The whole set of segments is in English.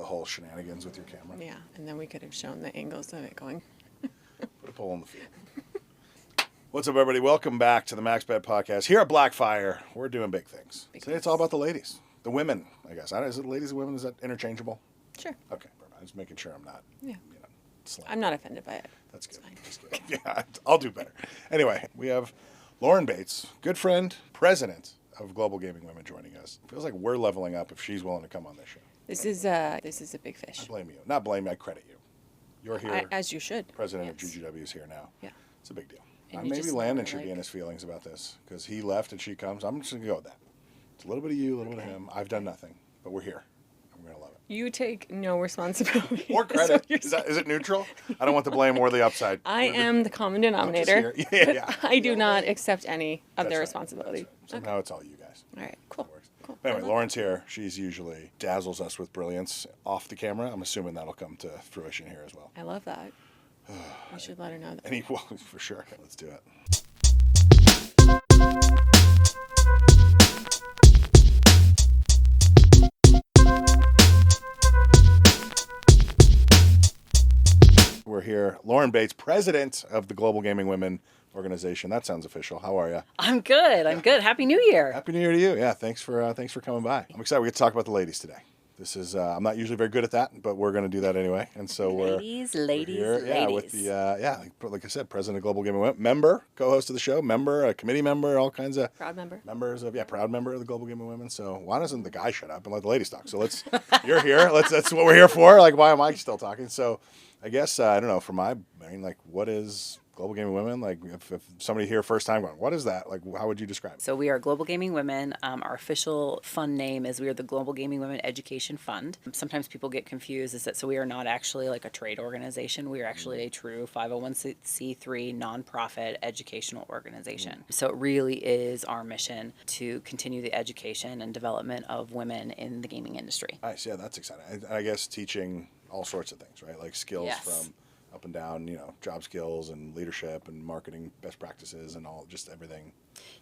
the whole shenanigans with your camera. Yeah, and then we could have shown the angles of it going. Put a pole in the field. What's up, everybody? Welcome back to the MaxBet podcast. Here at Blackfire, we're doing big things. Today it's all about the ladies. The women, I guess. Is it ladies and women? Is that interchangeable? Sure. Okay, perfect. I'm just making sure I'm not, slang. I'm not offended by it. That's good. That's good. Yeah, I'll do better. Anyway, we have Lauren Bates, good friend, president of Global Gaming Women, joining us. Feels like we're leveling up if she's willing to come on this show. This is a big fish. I blame you. Not blame you, I credit you. You're here. As you should. President of GGW is here now. Yeah. It's a big deal. And maybe Landon should be in his feelings about this because he left and she comes. I'm just going to go with that. It's a little bit of you, a little bit of him. I've done nothing, but we're here. I'm going to love it. You take no responsibility. Or credit. Is it neutral? I don't want the blame or the upside. I am the common denominator. Yeah. I do not accept any of their responsibility. Right. Somehow it's all you guys. All right, cool. Anyway, Lauren's here. She's usually dazzles us with brilliance off the camera. I'm assuming that'll come to fruition here as well. I love that. You should let her know that. Well, for sure. Let's do it. We're here. Lauren Bates, president of the Global Gaming Women organization. That sounds official. How are you? I'm good. Happy New Year. Happy New Year to you. Yeah, thanks for coming by. I'm excited we get to talk about the ladies today. This is I'm not usually very good at that, but we're going to do that anyway. And so we're here, yeah, with the like I said, president of Global Gaming Women, member, co-host of the show, member, a committee member, all kinds of proud member, proud member of the Global Gaming Women. So why doesn't the guy shut up and let the ladies talk? So you're here. That's what we're here for. Like, why am I still talking? So I guess I don't know. What is Global Gaming Women? Like, if somebody here first time going, what is that? Like, how would you describe it? So we are Global Gaming Women. Our official fund name is we are the Global Gaming Women Education Fund. Sometimes people get confused. So we are not actually like a trade organization. We are actually a true 501c3 nonprofit educational organization. So it really is our mission to continue the education and development of women in the gaming industry. Nice. Yeah, that's exciting. I guess teaching all sorts of things, right? Like skills from up and down, job skills and leadership and marketing best practices and just everything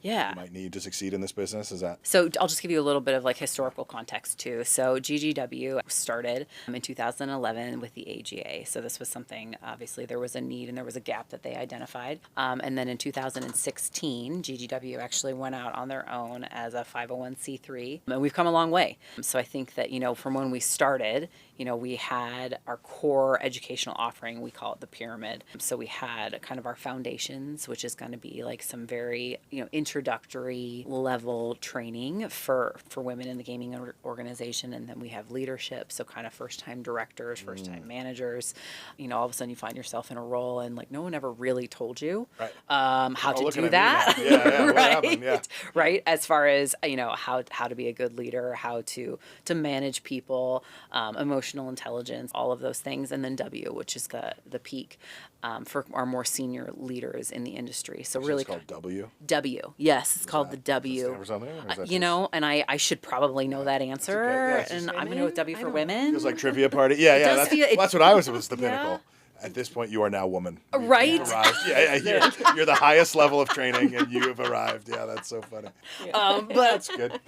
you might need to succeed in this business. Is that? So I'll just give you a little bit of like historical context too. So GGW started in 2011 with the AGA. So this was something, obviously there was a need and there was a gap that they identified. And then in 2016, GGW actually went out on their own as a 501c3. And we've come a long way. So I think that, from when we started, we had our core educational offering, we call it the pyramid. So we had kind of our foundations, which is going to be like some very, introductory level training for women in the gaming organization. And then we have leadership. So kind of first time directors, first time managers, all of a sudden you find yourself in a role and like no one ever really told you how to do that. Yeah, right. What happened? Yeah. Right. As far as, how to be a good leader, how to manage people, emotional intelligence, all of those things. And then W, which is the peak for our more senior leaders in the industry. So really it's called W? W. Yes, it's called the W. And I should probably know that answer. Okay. And I'm going to go with W for women. It was like trivia party. Yeah. That's what I was the pinnacle. At this point, you are now woman. Right? You're the highest level of training, and you have arrived. Yeah, that's so funny. But that's good.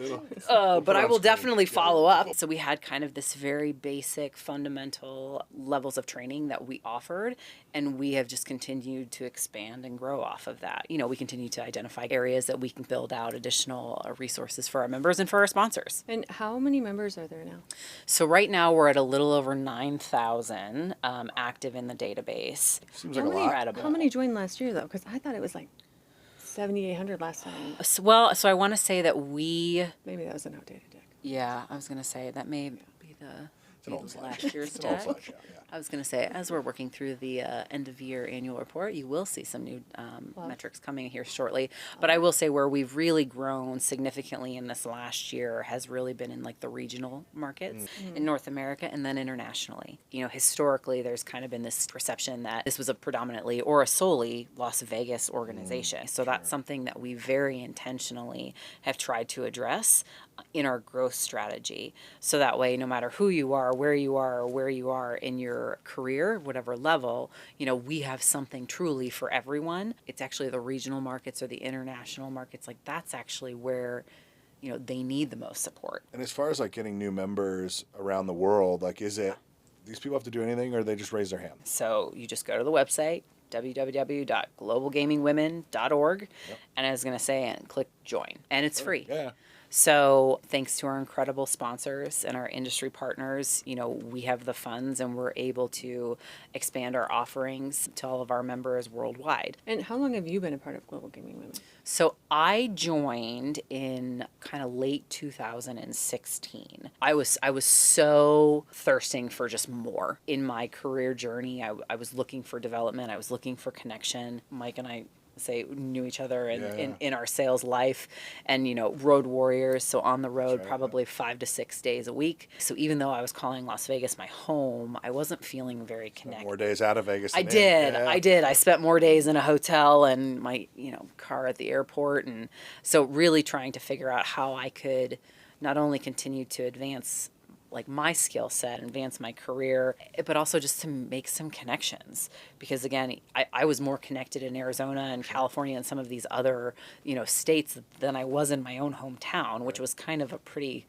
But I will definitely follow up. So we had kind of this very basic, fundamental levels of training that we offered, and we have just continued to expand and grow off of that. We continue to identify areas that we can build out additional resources for our members and for our sponsors. And how many members are there now? So right now we're at a little over 9,000 active in the database. Seems like a lot. How many joined last year, though? Because I thought it was like 7,800 last time. So I want to say that maybe that was an outdated deck. Yeah, I was going to say that may be last year's deck. I was going to say, as we're working through the end of year annual report, you will see some new metrics coming here shortly. But I will say where we've really grown significantly in this last year has really been in like the regional markets in North America and then internationally. Historically, there's kind of been this perception that this was a predominantly or a solely Las Vegas organization. So that's something that we very intentionally have tried to address in our growth strategy. So that way, no matter who you are, where you are in your career, whatever level, we have something truly for everyone. It's actually the regional markets or the international markets. Like that's actually where they need the most support. And as far as like getting new members around the world, like is it these people have to do anything or they just raise their hand? So you just go to the website, www.globalgamingwomen.org, and I was going to say, and click join. And it's free. Yeah. So thanks to our incredible sponsors and our industry partners, we have the funds and we're able to expand our offerings to all of our members worldwide. And how long have you been a part of Global Gaming Women? So I joined in kind of late 2016. I was so thirsting for just more in my career journey. I was looking for development. I was looking for connection. Mike and I knew each other in our sales life, and road warriors, so on the road probably 5 to 6 days a week. So even though I was calling Las Vegas my home, I wasn't feeling very connected. More days out of Vegas. I did. I spent more days in a hotel and my car at the airport, and so really trying to figure out how I could not only continue to advance like my skill set, advance my career, but also just to make some connections. Because again, I was more connected in Arizona and California and some of these other, states than I was in my own hometown, which was kind of a pretty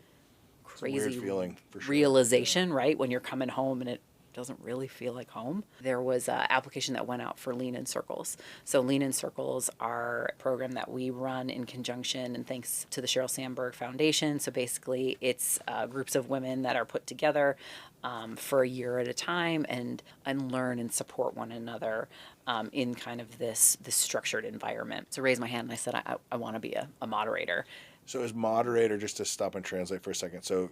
crazy weird feeling, for sure. realization, right? When you're coming home and it doesn't really feel like home. There was an application that went out for Lean in Circles. So Lean in Circles are a program that we run in conjunction and thanks to the Sheryl Sandberg Foundation. So basically it's groups of women that are put together for a year at a time and learn and support one another in kind of this structured environment. So I raised my hand and I said, I want to be a moderator. So as moderator, just to stop and translate for a second. So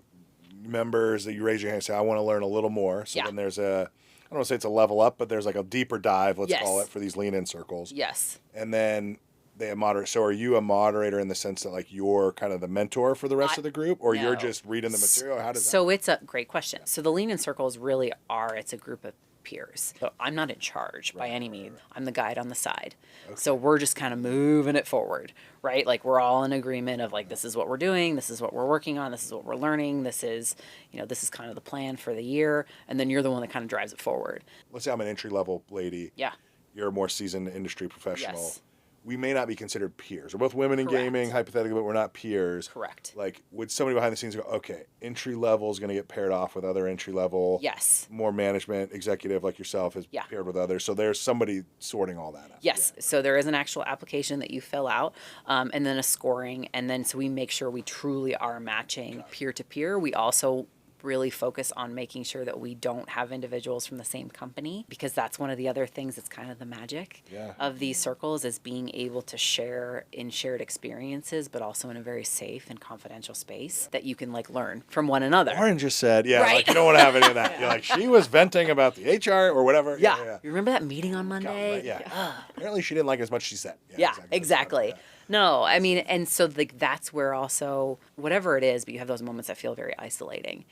members that you raise your hand and say, I want to learn a little more. So then there's I don't want to say it's a level up, but there's like a deeper dive, let's call it, for these lean in circles. Yes. And then they have moderate. So are you a moderator in the sense that like you're kind of the mentor for the rest of the group, or you're just reading the material? How does that So it's a great question. So the Lean in Circles really it's a group of peers. So I'm not in charge by any means. I'm the guide on the side. Okay. So we're just kind of moving it forward, right? Like we're all in agreement of like, this is what we're doing. This is what we're working on. This is what we're learning. This is, this is kind of the plan for the year. And then you're the one that kind of drives it forward. Let's say I'm an entry level lady. Yeah. You're a more seasoned industry professional. Yes. We may not be considered peers. We're both women in gaming, hypothetically, but we're not peers. Correct. Like, would somebody behind the scenes go, okay, entry level is going to get paired off with other entry level? Yes. More management, executive like yourself is paired with others. So there's somebody sorting all that out. Yes. So there is an actual application that you fill out and then a scoring. And then so we make sure we truly are matching peer to peer. We also really focus on making sure that we don't have individuals from the same company, because that's one of the other things that's kind of the magic of these circles, is being able to share in shared experiences, but also in a very safe and confidential space that you can like learn from one another. Lauren just said, like you don't want to have any of that. You're like, she was venting about the HR or whatever. Yeah. You remember that meeting on Monday? Apparently she didn't like it as much as she said. Exactly. No, I mean, and so like that's where also whatever it is, but you have those moments that feel very isolating,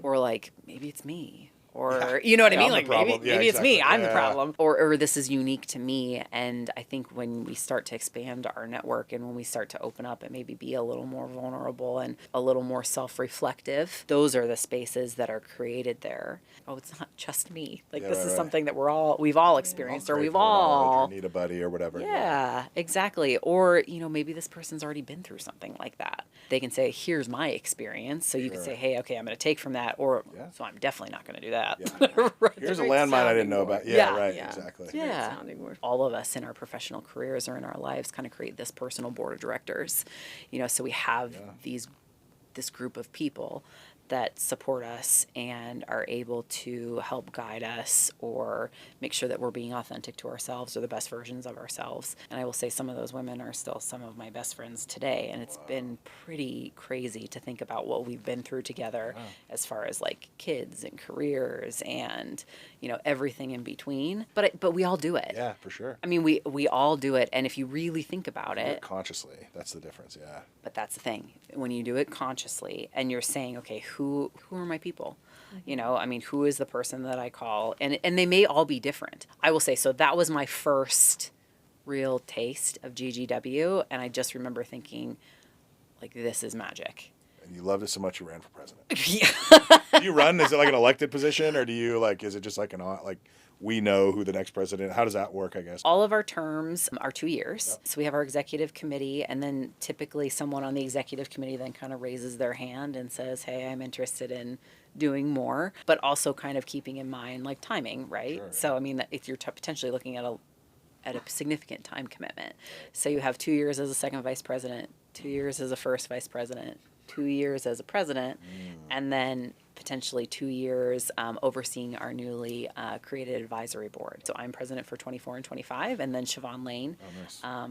or like maybe it's me, or you know what I mean, like maybe it's me, I'm the problem, or this is unique to me. And I think when we start to expand our network and when we start to open up and maybe be a little more vulnerable and a little more self-reflective, those are the spaces that are created there. Oh, it's not just me. Like this is something that we've all experienced, or we've all need a buddy or whatever. Yeah, exactly. Or, maybe this person's already been through something like that. They can say, here's my experience. So you can say, hey, okay, I'm going to take from that. Or, so I'm definitely not going to do that. Right. Here's a landmine I didn't know about. Exactly. Yeah. All of us in our professional careers or in our lives kind of create this personal board of directors. So we have this group of people that support us and are able to help guide us or make sure that we're being authentic to ourselves or the best versions of ourselves. And I will say some of those women are still some of my best friends today. And it's been pretty crazy to think about what we've been through together as far as like kids and careers and, everything in between. But we all do it. Yeah, for sure. I mean, we all do it. And if you really think about it. Consciously, that's the difference, But that's the thing. When you do it consciously and you're saying, okay, who are my people? Who is the person that I call? And they may all be different. I will say, so that was my first real taste of GGW. And I just remember thinking, like, this is magic. And you loved it so much you ran for president. Yeah. Do you run? Is it like an elected position, or do you is it just like we know who the next president. How does that work? I guess. All of our terms are 2 years. So we have our executive committee, and then typically someone on the executive committee then kind of raises their hand and says, hey, I'm interested in doing more, but also kind of keeping in mind like timing, right? Sure, So, I mean, if you're potentially looking at a significant time commitment. So you have 2 years as a second vice president, 2 years as a first vice president, 2 years as a president, and then potentially 2 years overseeing our newly created advisory board. So I'm president for 24 and 25, and then Siobhan Lane,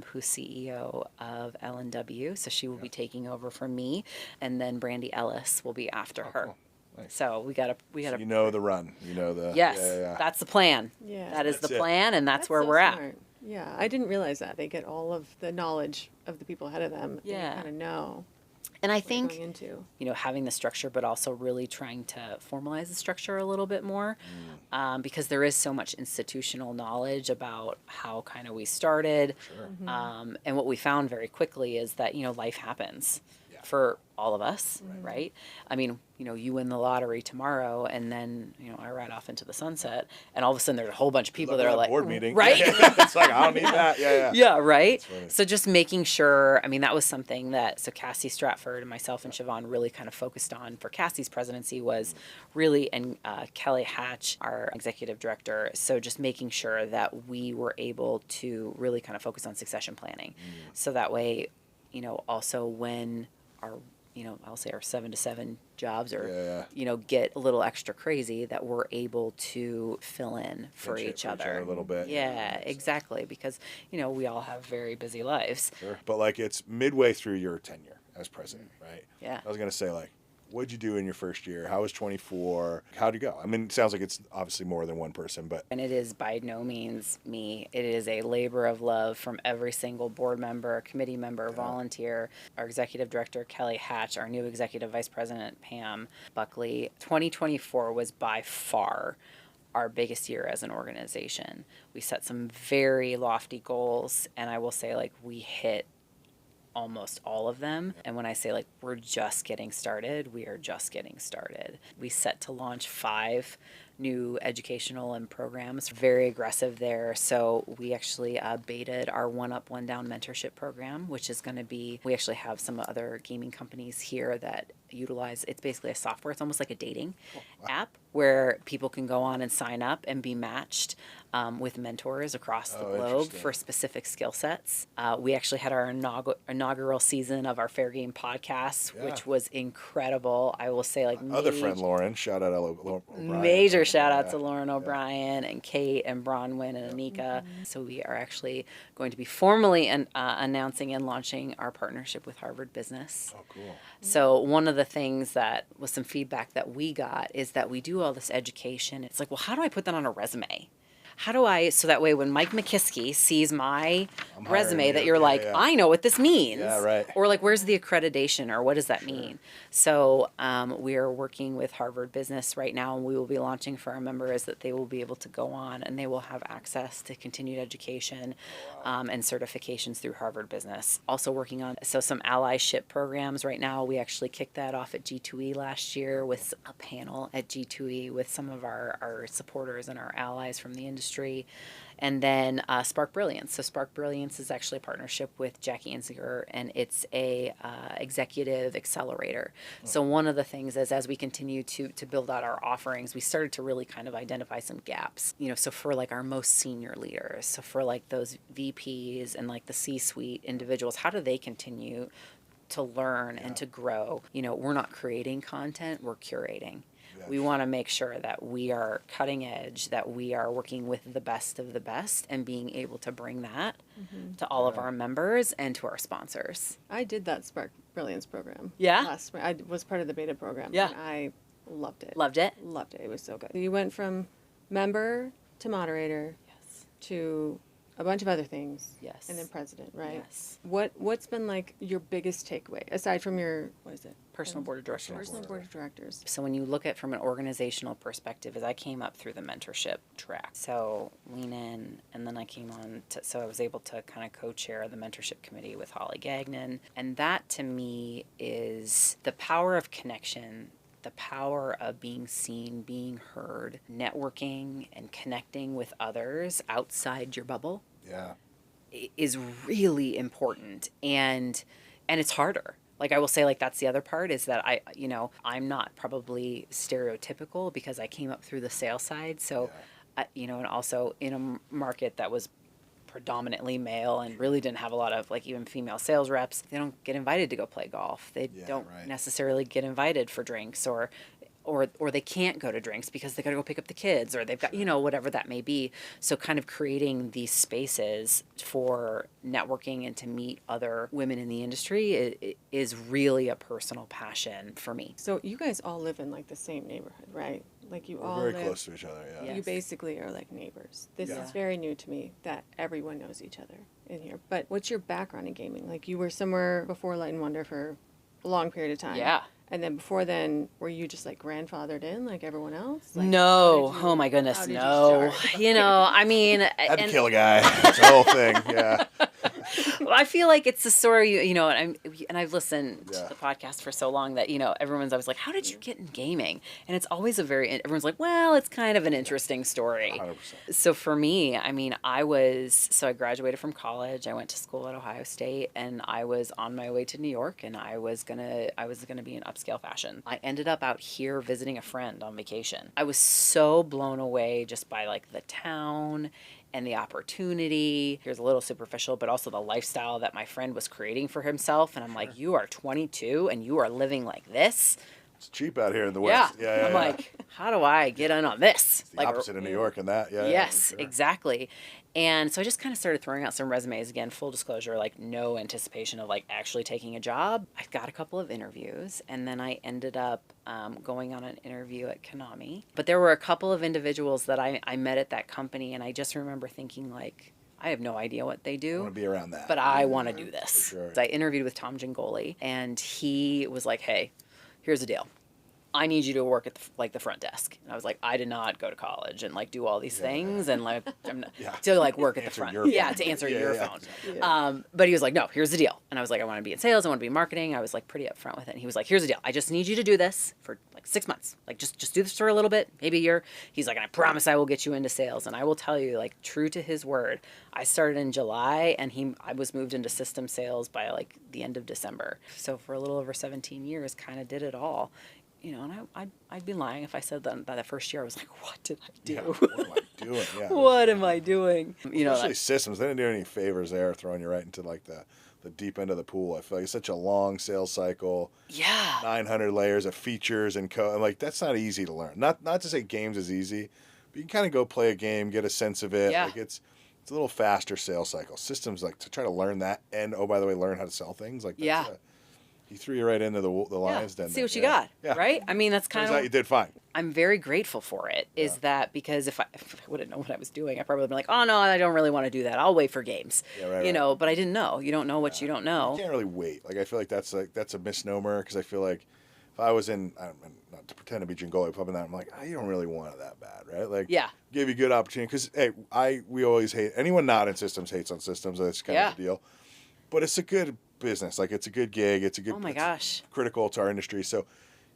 who's CEO of L&W, so she will be taking over from me, and then Brandy Ellis will be after her. Cool. Nice. So we gotta. So you know the run. You know the. Yes, Yeah. that's the plan. Yeah. That is That's the it. plan, and that's where so we're at. smart. Yeah, I didn't realize that. They get all of the knowledge of the people ahead of them. Yeah. And kind of know And I what they're think, going into. having the structure, but also really trying to formalize the structure a little bit more, because there is so much institutional knowledge about how kind of we started. Sure. And what we found very quickly is that, life happens for all of us, right? I mean, you win the lottery tomorrow, and then, I ride off into the sunset, and all of a sudden there's a whole bunch of people that are like, board meeting. right? It's like, I don't need that. Yeah. Yeah, right? funny. So just making sure, that was something that, so Cassie Stratford and myself and Siobhan really kind of focused on for Cassie's presidency was really, and Kelly Hatch, our executive director, so just making sure that we were able to really kind of focus on succession planning. So that way, also when our, I'll say our 7 to 7 jobs or, get a little extra crazy, that we're able to fill in for Pinch hit each for other. a little bit. Yeah, exactly. Because, we all have very busy lives. Sure. But like it's midway through your tenure as president, right? Yeah. I was gonna say like, what'd you do in your first year? How was 24? How'd you go? I mean, it sounds like it's obviously more than one person, but And it is by no means me. It is a labor of love from every single board member, committee member, volunteer, our executive director, Kelly Hatch, our new executive vice president, Pam Buckley. 2024 was by far our biggest year as an organization. We set some very lofty goals, and I will say, like, we hit almost all of them. And when I say like we're just getting started, we are just getting started. We set to launch 5 new educational and programs, very aggressive there. So we actually betaed our One Up, One Down mentorship program, which is going to be, we actually have some other gaming companies here that utilize, it's basically a software, it's almost like a dating app where people can go on and sign up and be matched with mentors across the globe interesting. for specific skill sets. We actually had our inaugural season of our Fair Game podcast, which was incredible. I will say, like, other friend Lauren, shout out Lauren O'Brien. major shout out to Lauren O'Brien and Kate and Bronwyn and Anika. So we are actually going to be formally announcing and launching our partnership with Harvard Business. Oh, cool. So one of the things that was some feedback that we got is that we do all this education. It's like, well, how do I put that on a resume? How do I, so that way when Mike McKiskey sees my resume hiring that you. you're like, Yeah. I know what this means. Yeah, right. Or like, where's the accreditation or what does that mean? So we are working with Harvard Business right now, and we will be launching for our members that they will be able to go on and they will have access to continued education and certifications through Harvard Business. Also working on some allyship programs right now. We actually kicked that off at G2E last year with a panel at G2E with some of our supporters and our allies from the industry. And then Spark Brilliance. So Spark Brilliance is actually a partnership with Jackie Inziger, and it's a executive accelerator. So one of the things is, as we continue to build out our offerings, we started to really kind of identify some gaps. So for like our most senior leaders, so for like those VPs and like the C-suite individuals, how do they continue to learn and to grow? We're not creating content, we're curating. We want to make sure that we are cutting edge, that we are working with the best of the best and being able to bring that to all of our members and to our sponsors. I did that Spark Brilliance program. Yeah? Last spring. I was part of the beta program. Yeah. And I loved it. Loved it? Loved it. It was so good. You went from member to moderator Yes. to a bunch of other things. Yes. And then president, right? Yes. What's been like your biggest takeaway aside from your, what is it? Personal board of directors. Personal board of directors. So when you look at from an organizational perspective, as I came up through the mentorship track, so lean in, and then I came on to, so I was able to kind of co-chair the mentorship committee with Holly Gagnon, and that to me is the power of connection, the the power of being seen, being heard, networking and connecting with others outside your bubble Yeah. is really important, and it's harder. Like, I will say, like, that's the other part, is that I'm not probably stereotypical because I came up through the sales side. So, and also in a market that was predominantly male and really didn't have a lot of, like, even female sales reps. They don't get invited to go play golf. They don't necessarily get invited for drinks, or they can't go to drinks because they got to go pick up the kids, or they've got, whatever that may be. So kind of creating these spaces for networking and to meet other women in the industry is really a personal passion for me. So you guys all live in like the same neighborhood, right? Like you all Very live, close to each other, yeah. Yes. You basically are like neighbors. This Yeah. is very new to me that everyone knows each other in here. But what's your background in gaming? Like you were somewhere before Light and Wonder for a long period of time. Yeah. And then before then, were you just like grandfathered in like everyone else? Like, No. how did you- Oh my goodness, how did you no. start? I mean, Had to and- kill a guy. It's a whole thing, yeah. Well, I feel like it's a story, and I've listened Yeah. to the podcast for so long that, everyone's always like, how did you get in gaming? And it's always everyone's like, well, it's kind of an interesting story. 100%. So for me, I mean, I graduated from college. I went to school at Ohio State, and I was on my way to New York, and I was gonna be in upscale fashion. I ended up out here visiting a friend on vacation. I was so blown away just by like the town and the opportunity. Here's a little superficial, but also the lifestyle that my friend was creating for himself. And I'm like, you are 22 and you are living like this? It's cheap out here in the Yeah. West. Yeah. I'm like, how do I get in on this? It's the opposite of New York and that, yeah. Yes, for sure. exactly. And so I just kind of started throwing out some resumes. Again, full disclosure, like no anticipation of like actually taking a job. I got a couple of interviews, and then I ended up going on an interview at Konami. But there were a couple of individuals that I met at that company, and I just remember thinking like, I have no idea what they I do, want to be around that. but I want to do this. For sure. So I interviewed with Tom Gingoli, and he was like, hey, here's the deal. I need you to work at the front desk. And I was like, I did not go to college and like do all these things and like I'm not, to like work at the Answer front. your Yeah, phone. to answer Yeah, your yeah, phone. exactly. But he was like, no, here's the deal. And I was like, I want to be in sales. I want to be in marketing. I was like pretty upfront with it. And he was like, here's the deal. I just need you to do this for like 6 months. Like just do this for a little bit, maybe a year. He's like, and I promise I will get you into sales. And I will tell you, like true to his word, I started in July and I was moved into system sales by like the end of December. So for a little over 17 years, kind of did it all. And I'd be lying if I said that by the first year I was like, what did I do? Yeah, what am I doing? Yeah. What am I doing? Especially systems. They didn't do any favors there, throwing you right into like the deep end of the pool. I feel like it's such a long sales cycle. Yeah. 900 layers of features and code. And like that's not easy to learn. Not to say games is easy, but you can kind of go play a game, get a sense of it. Yeah. Like it's a little faster sales cycle. Systems like to try to learn that, and oh by the way, learn how to sell things. Like that's he threw you right into the lion's den. See what you got, right? I mean, that's kind Turns out of. you did fine. I'm very grateful for it. Is that because if I would have known what I was doing, I probably would have been like, oh no, I don't really want to do that. I'll wait for games. Yeah, right. But I didn't know. You don't know what you don't know. You can't really wait. Like I feel like that's a misnomer because I feel like if I was in, not to pretend to be Jingoli, but I'm like, you don't really want it that bad, right? Like, give you good opportunity because hey, we always hate anyone not in systems hates on systems. That's kind of the deal. But it's a good business. Like it's a good gig. It's a good. Oh my gosh. Critical to our industry. So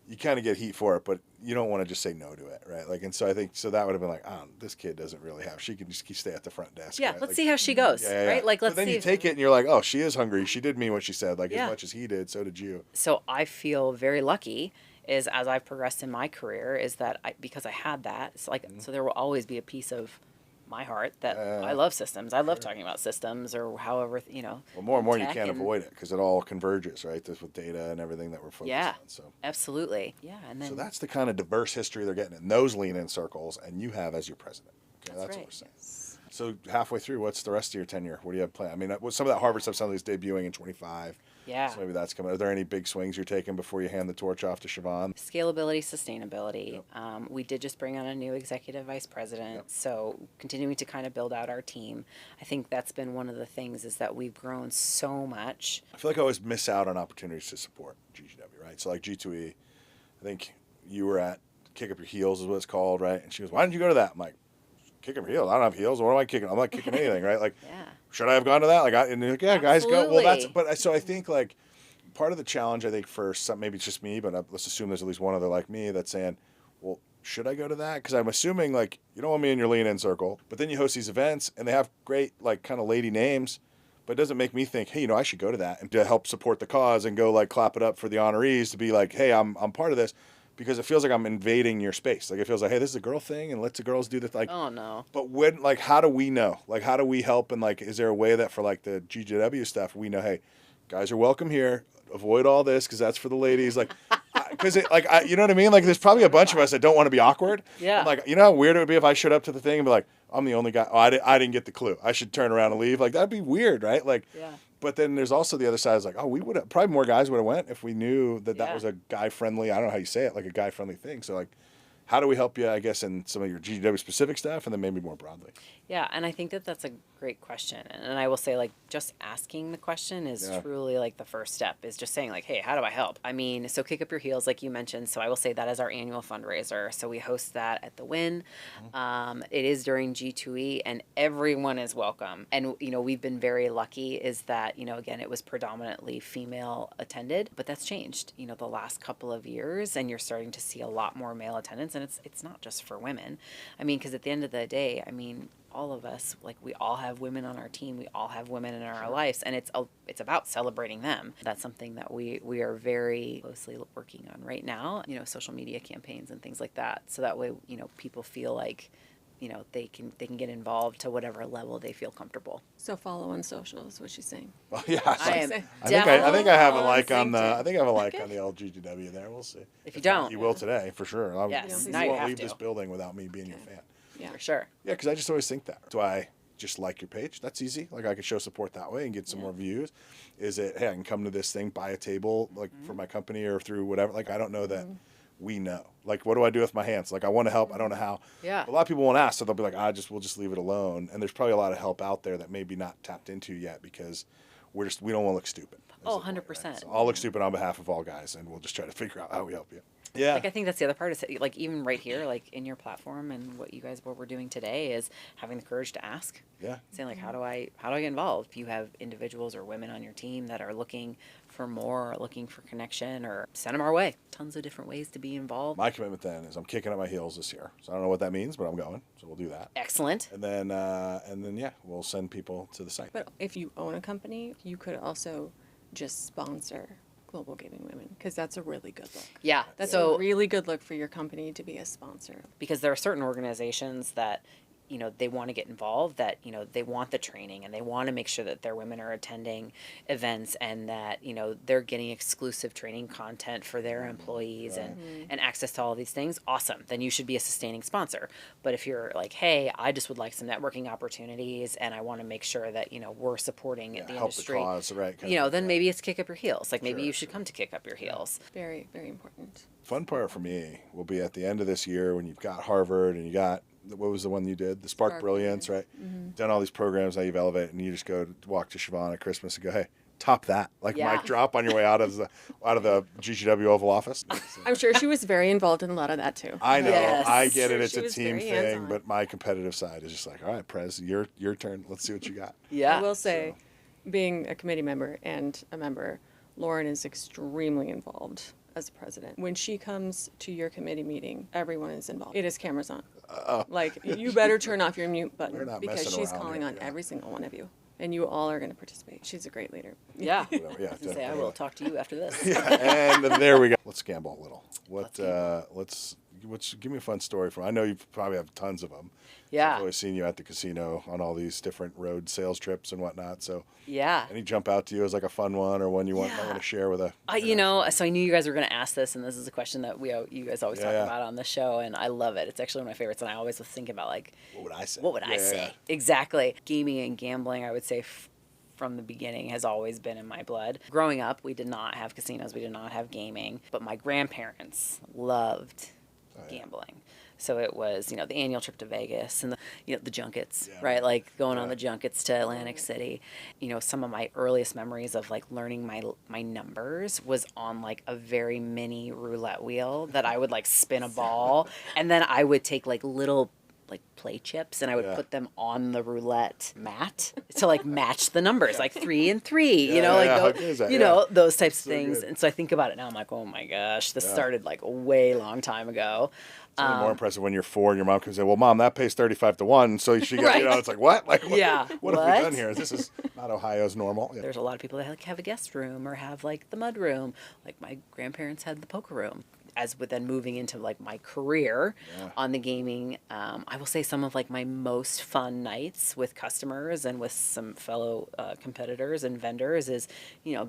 you kind of get heat for it, but you don't want to just say no to it, right? Like, and so I think that would have been like, this kid doesn't really have. She can just stay at the front desk. Yeah, right? let's like, see how she goes, right? Like, let's but then see. you take it and you're like, oh, she is hungry. She did mean what she said. Like as much as he did, so did you. So I feel very lucky. As I've progressed in my career, is that because I had that, it's like so there will always be a piece of my heart that I love systems. I love talking about systems or however, Well, more and more you tech can't avoid it because it all converges, right? This with data and everything that we're focused on. So absolutely. Yeah. And then so that's the kind of diverse history they're getting in those lean-in circles, and you have as your president. Okay, that's what we're saying. So halfway through, what's the rest of your tenure? What do you have planned? I mean, some of that Harvard stuff sounds like it's debuting in 25. Yeah. So maybe that's coming. Are there any big swings you're taking before you hand the torch off to Siobhan? Scalability, sustainability. We did just bring on a new executive vice president. So continuing to kind of build out our team. I think that's been one of the things is that we've grown so much. I feel like I always miss out on opportunities to support GGW, right? So like G2E, I think you were at Kick Up Your Heels is what it's called, right? And she goes, why didn't you go to that? I'm like, kick up your heels. I don't have heels. What am I kicking? I'm not kicking anything, right? Like, should I have gone to that? Like, and you're like, guys, go. Well, so I think like part of the challenge, I think, for some, maybe it's just me, but let's assume there's at least one other like me that's saying, well, should I go to that? Because I'm assuming, like, you don't want me in your lean-in circle, but then you host these events, and they have great, like, kind of lady names, but it doesn't make me think, hey, you know, I should go to that and to help support the cause and go, like, clap it up for the honorees to be like, hey, I'm part of this, because it feels like I'm invading your space. Like, it feels like, hey, this is a girl thing, and let the girls do this. Like, Oh, no. but when, like, how do we know? Like, how do we help? And, like, is there a way that for, like, the GGW stuff, we know, hey, guys are welcome here. Avoid all this because that's for the ladies. Like, because you know what I mean? Like, there's probably a bunch of us that don't want to be awkward. Yeah. I'm like, you know how weird it would be if I showed up to the thing and be like, I'm the only guy. Oh, I didn't get the clue. I should turn around and leave. Like, that'd be weird, right? Like, Yeah. But then there's also the other side. Is like, oh, we would have probably more guys would have went if we knew that Yeah. was a guy friendly. I don't know how you say it, like a guy friendly thing. So like, how do we help you? I guess in some of your GGW specific stuff, and then maybe more broadly. Yeah, and I think that that's a great question. And I will say, like, just asking the question is truly, like, the first step, is just saying, like, hey, how do I help? I mean, so Kick Up Your Heels, like you mentioned. So I will say that is our annual fundraiser. So we host that at the Wynn. It is during G2E, and everyone is welcome. And, you know, we've been very lucky is that, you know, again, it was predominantly female attended, but that's changed, you know, the last couple of years, and you're starting to see a lot more male attendance, and it's not just for women. I mean, because at the end of the day, I mean, all of us, like, we all have women on our team, we all have women in our lives, and it's about celebrating them. That's something that we are very closely working on right now, you know, social media campaigns and things like that, so that way, you know, people feel like, you know, they can get involved to whatever level they feel comfortable. So follow on social is what she's saying. Well, yeah, I am I think I have a like on the. LinkedIn. I think I have a like on the LGGW there. We'll see. If you not, don't. you will today for sure. Yes, you now you won't have leave to. this building without me being your fan. Yeah. For sure. Yeah, because I just always think that. Do I just like your page? That's easy. Like, I could show support that way and get some more views. Is it, hey, I can come to this thing, buy a table, like, for my company or through whatever. Like, I don't know that we know. Like, what do I do with my hands? Like, I want to help. I don't know how. Yeah. A lot of people won't ask, so they'll be like, we'll just leave it alone. And there's probably a lot of help out there that maybe not tapped into yet because we don't want to look stupid. Oh, That's the point, 100%. right? So I'll look stupid on behalf of all guys, and we'll just try to figure out how we help you. Yeah. Like, I think that's the other part is, like, even right here, like, in your platform and what we're doing today is having the courage to ask. Yeah. Saying, like, how do I get involved? If you have individuals or women on your team that are looking for more, or looking for connection, or send them our way. Tons of different ways to be involved. My commitment then is I'm kicking up my heels this year. So I don't know what that means, but I'm going. So we'll do that. Excellent. And then yeah, we'll send people to the site. But if you own a company, you could also just sponsor Global Gaming Women, because that's a really good look. Yeah. That's so a really good look for your company to be a sponsor. because there are certain organizations that, you know, they want to get involved, that, you know, they want the training and they want to make sure that their women are attending events and that, you know, they're getting exclusive training content for their employees and access to all these things. Awesome. Then you should be a sustaining sponsor. But if you're like, hey, I just would like some networking opportunities and I want to make sure that, you know, we're supporting the help industry, the cause, right? you know, then maybe it's Kick Up Your Heels. Like, maybe you should come to Kick Up Your Heels. Very, very important. Fun part for me will be at the end of this year when you've got Harvard and you got, what was the one you did? The Spark Brilliance, right? Done all these programs, now you've elevated, and you just go to walk to Siobhan at Christmas and go, hey, top that. Like, mic drop on your way out of the GGW Oval Office. I'm sure she was very involved in a lot of that too. I know. Yes. I get it. Sure, It's she a was team very thing, hands-on. but my competitive side is just like, all right, Prez, your turn. Let's see what you got. Yeah. I will say, being a committee member and a member, Lauren is extremely involved as president. When she comes to your committee meeting, everyone is involved. It is cameras on. Like, you better turn off your mute We're button not because messing she's around calling here, on yeah. every single one of you. And you all are going to participate. She's a great leader. Yeah. Yeah, I was gonna say, I definitely. will talk to you after this. And there we go. Let's gamble a little. Give me a fun story from. I know you probably have tons of them. Yeah. I've always seen you at the casino on all these different road sales trips and whatnot. So, Yeah. any jump out to you as like a fun one or one you want to share with a? You know, so I knew you guys were going to ask this, and this is a question that you guys always talk Yeah. about on the show, and I love it. It's actually one of my favorites, and I always was thinking about, like, What would I say? what would I say? Exactly. Gaming and gambling, I would say, from the beginning has always been in my blood. Growing up, we did not have casinos, we did not have gaming, but my grandparents loved gambling. So it was, you know, the annual trip to Vegas and the junkets, right? Like going on the junkets to Atlantic City. You know, some of my earliest memories of like learning my numbers was on like a very mini roulette wheel that I would like spin a ball, and then I would take like little like play chips, and I would put them on the roulette mat to like match the numbers, like 3 and 3, those types of things. Good. And so I think about it now, I'm like, oh my gosh, this started like a way long time ago. It's only more impressive when you're 4 and your mom can say, well, Mom, that pays 35-1. So she got, Right. it's like, what? Like, what, Yeah. what have we done here? This is not Ohio's normal. Yeah. There's a lot of people that like have a guest room or have like the mud room. Like my grandparents had the poker room. As with then moving into like my career on the gaming, I will say some of like my most fun nights with customers and with some fellow competitors and vendors is,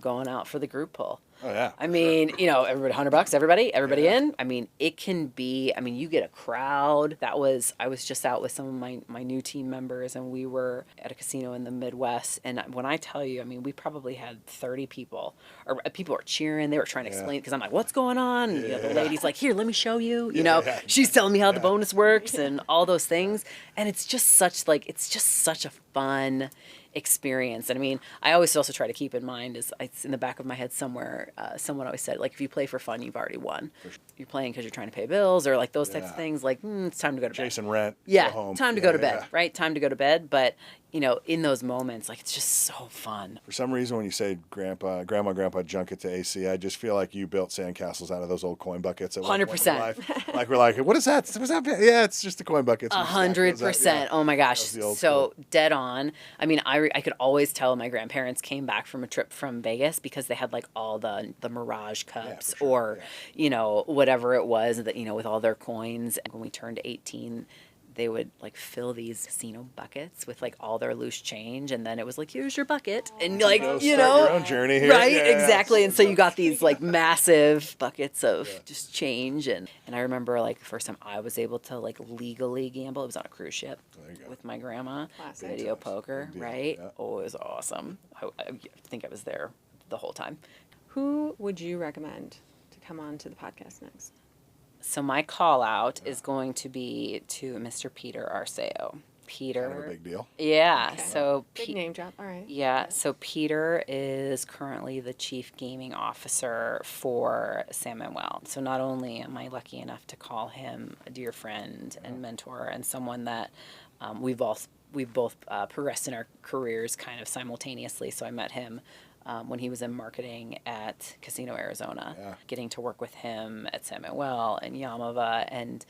going out for the group pull. Oh, yeah. I mean, everybody, $100, everybody in. I mean, it can be, you get a crowd. I was just out with some of my new team members, and we were at a casino in the Midwest. And when I tell you, we probably had 30 people, or people were cheering. They were trying to explain, because I'm like, what's going on? And, the lady's like, here, let me show you. She's telling me how the bonus works and all those things. And it's just such a fun experience. And I always also try to keep in mind, it's in the back of my head somewhere, someone always said, like, if you play for fun, you've already won. You're playing because you're trying to pay bills or like those types of things, like, it's time to go to bed. Chasing rent. Yeah, Go home. time to go to bed, right? Time to go to bed. But, in those moments, like, it's just so fun. For some reason, when you say grandma, grandpa junket to AC, I just feel like you built sandcastles out of those old coin buckets. At 100%. Like, we're like, what is that? What's that? Yeah, it's just the coin buckets. 100%. Oh my gosh. So school. dead on. I could always tell my grandparents came back from a trip from Vegas because they had like all the Mirage cups or, whatever it was that, with all their coins. And when we turned 18, they would like fill these casino buckets with like all their loose change, and then it was like, here's your bucket, and like start your own journey here. right? Yeah, exactly. And so you got these like massive buckets of just change, and I remember like the first time I was able to like legally gamble, it was on a cruise ship with my grandma. Classic. Video poker, right? Yeah. Oh, it was awesome. I think I was there the whole time. Who would you recommend to come on to the podcast next? So my call out is going to be to Mr. Peter Arceo. Peter. Kind of a big deal. Yeah. Okay. So Big name drop. All right. Yeah. So Peter is currently the chief gaming officer for San Manuel. So not only am I lucky enough to call him a dear friend and mentor and someone that we've both progressed in our careers kind of simultaneously. So I met him when he was in marketing at Casino Arizona, getting to work with him at San Manuel and Yamava, and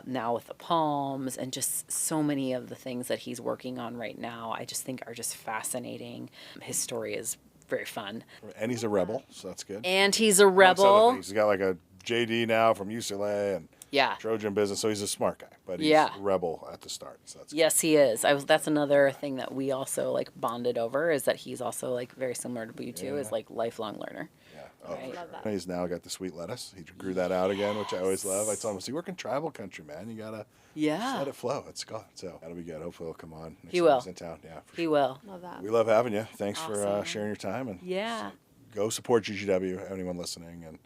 now with the Palms, and just so many of the things that he's working on right now, I just think are just fascinating. His story is very fun. And he's a rebel, so that's good. And he's a rebel. He's got like a JD now from UCLA and Trojan business, so he's a smart guy, but he's a rebel at the start. So that's yes, he is. That's another thing that we also like bonded over, is that he's also like very similar to you two, is like lifelong learner. Yeah. Oh, Right. Love that. He's now got the sweet lettuce. He grew that out again, which I always love. I told him, you work in tribal country, man. You gotta just let it flow. It's gone. So that'll be good. Hopefully he'll come on. He will. He's in town. Yeah. He will. Love that. We love having you. Thanks for Awesome. sharing your time, and Yeah. go support GGW. Anyone listening, and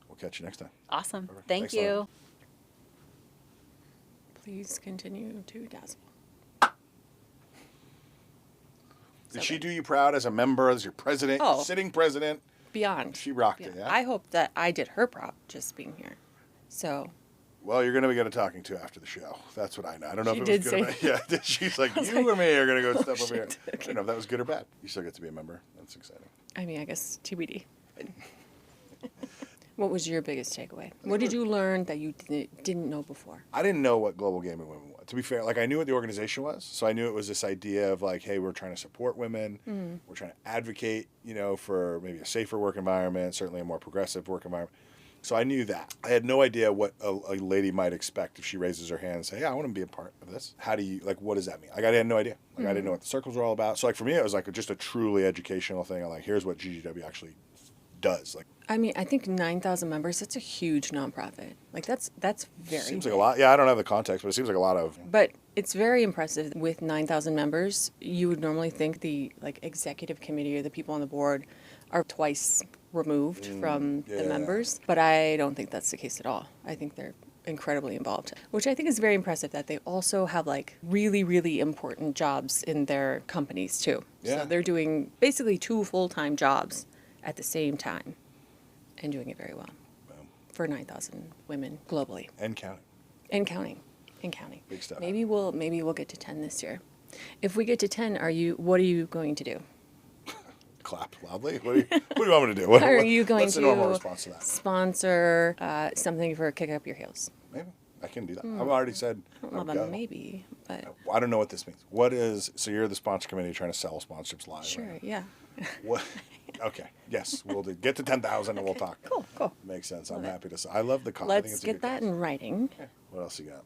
we'll catch you next time. Awesome. Perfect. Thank Thanks, you. Lauren. Please continue to dazzle. Did she do you proud as a member, as your president, Oh. sitting president? Beyond. She rocked it, yeah? I hope that I did her proud just being here. So Well, you're going to be good at talking to after the show. That's what I know. I don't know She if it was did good or say bad. Yeah, she's like, you and me are going to go step over here. shit. I don't know if that was good or bad. You still get to be a member. That's exciting. I guess TBD. What was your biggest takeaway? What did you learn that you didn't know before? I didn't know what Global Gaming Women was. To be fair, like I knew what the organization was. So I knew it was this idea of like, hey, we're trying to support women. We're trying to advocate, for maybe a safer work environment, certainly a more progressive work environment. So I knew that. I had no idea what a lady might expect if she raises her hand and say, yeah, I want to be a part of this. How do you, what does that mean? Like I had no idea. Like I didn't know what the circles were all about. So like for me, it was like just a truly educational thing. I'm like, here's what GGW actually does. Like, I think 9,000 members, that's a huge nonprofit. Like that's very seems big. like a lot. Yeah, I don't have the context, but it seems like a lot of. But it's very impressive. With 9,000 members, you would normally think the executive committee or the people on the board are twice removed from the members. But I don't think that's the case at all. I think they're incredibly involved, which I think is very impressive that they also have really, really important jobs in their companies too. Yeah. So they're doing basically 2 full-time jobs at the same time and doing it very well for 9,000 women globally And counting. and counting. And counting. Big stuff. Maybe we'll get to 10 this year. If we get to 10, what are you going to do? Clap loudly. What do you want me to do? What, Are you going what's the to normal response to that? sponsor something for kick up your heels? Maybe I can do that. I've already said. I don't know about maybe, but I don't know what this means. What is? So you're the sponsor committee trying to sell sponsorships live. sure, Right? yeah. What? Okay. Yes, we'll do. Get to 10,000 and we'll talk. Cool. Makes sense. I'm happy to. I love the cause. I think Let's it's a get good that cause. in writing. Yeah. What else you got?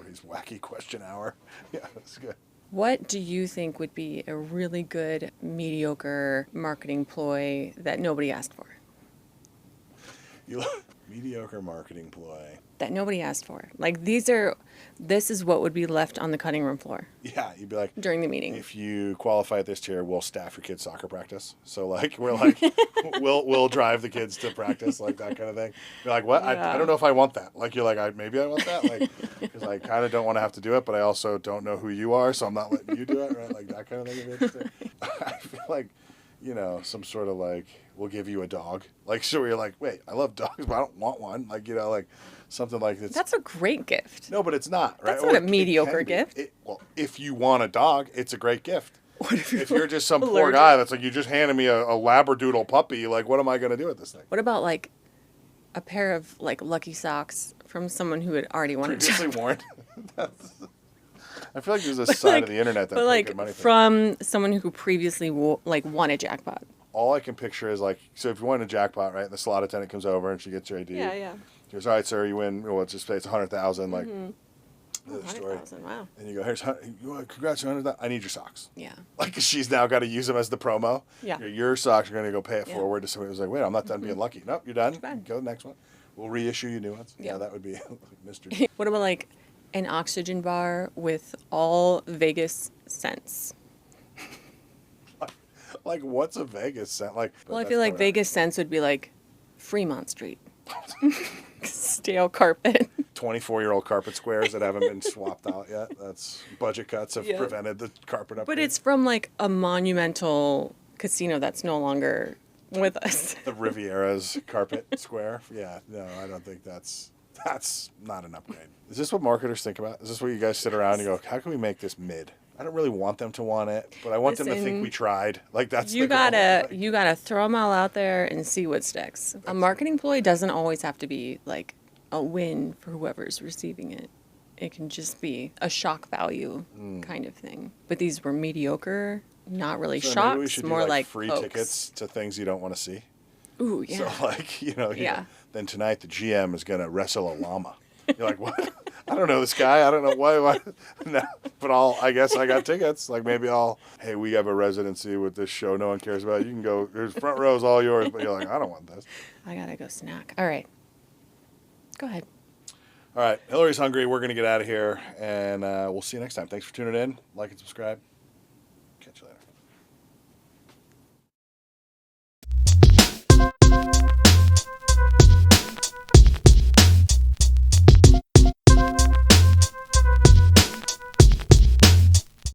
His wacky question hour. Yeah, that's good. What do you think would be a really good, mediocre marketing ploy that nobody asked for? Mediocre marketing ploy. That nobody asked for. Like this is what would be left on the cutting room floor Yeah, you'd be like, during the meeting. if you qualify at this tier, we'll staff your kids' soccer practice. So like we're like, we'll drive the kids to practice, like that kind of thing. You're like, what? Yeah. I don't know if I want that. Like you're like, maybe I want that. Like because I kind of don't want to have to do it, but I also don't know who you are, so I'm not letting you do it. Right? Like that kind of thing would be interesting. I feel like, some sort of like, we'll give you a dog. Like so you're like, wait, I love dogs, but I don't want one. Like like something like this. That's a great gift. No, but it's not, right? That's not a it mediocre can be. gift. Well, if you want a dog, it's a great gift. What If you're just some poor allergic? guy that's like, you just handed me a Labradoodle puppy, like, what am I going to do with this thing? What about like a pair of like Lucky Socks from someone who had already wanted Previously to? worn. I feel like there's a side of the internet that But paid like good money for. from someone who previously won a jackpot. All I can picture is like, so if you win a jackpot, right, the slot attendant comes over and she gets your ID. Yeah. She goes, all right, sir, you win. Well, let's just say it's 100,000. Like, Oh, the story. 100,000. Wow. And you go, here's, congrats, 100,000. I need your socks. Yeah. Like, she's now got to use them as the promo. Yeah. Your socks are going to go pay it Yeah. forward to somebody who's like, wait, I'm not done being lucky. Nope, you're done. Fine. Go to the next one. We'll reissue you new ones. Yeah, Yeah. that would be Mr. D. What about like an oxygen bar with all Vegas scents? Like, what's a Vegas scent? Like, Well, I that's feel like not- Vegas scents would be like Fremont Street. Stale carpet. 24-year-old carpet squares that haven't been swapped out yet. That's budget cuts have Yeah. prevented the carpet upgrade. But it's from like a monumental casino that's no longer with us. the Riviera's carpet square. Yeah, no, I don't think that's not an upgrade. Is this what marketers think about? Is this where you guys sit around and you go, how can we make this mid? I don't really want them to want it, but I want them to think Listen, we tried. Like that's You the goal. gotta Like, throw them all out there and see what sticks. A marketing ploy doesn't always have to be like a win for whoever's receiving it. It can just be a shock value kind of thing. But these were mediocre, not really so maybe we shocks, should do more like free pokes. tickets to things you don't want to see. Ooh, yeah. So like, Yeah. then tonight the GM is gonna wrestle a llama. You're like, what? I don't know this guy. I don't know why. No, but I guess I got tickets. Like maybe hey, we have a residency with this show no one cares about. You can go. There's front row is all yours. But you're like, I don't want this. I gotta go snack. All right. Go ahead. All right, Hillary's hungry. We're gonna get out of here, and we'll see you next time. Thanks for tuning in. Like and subscribe. Catch you later.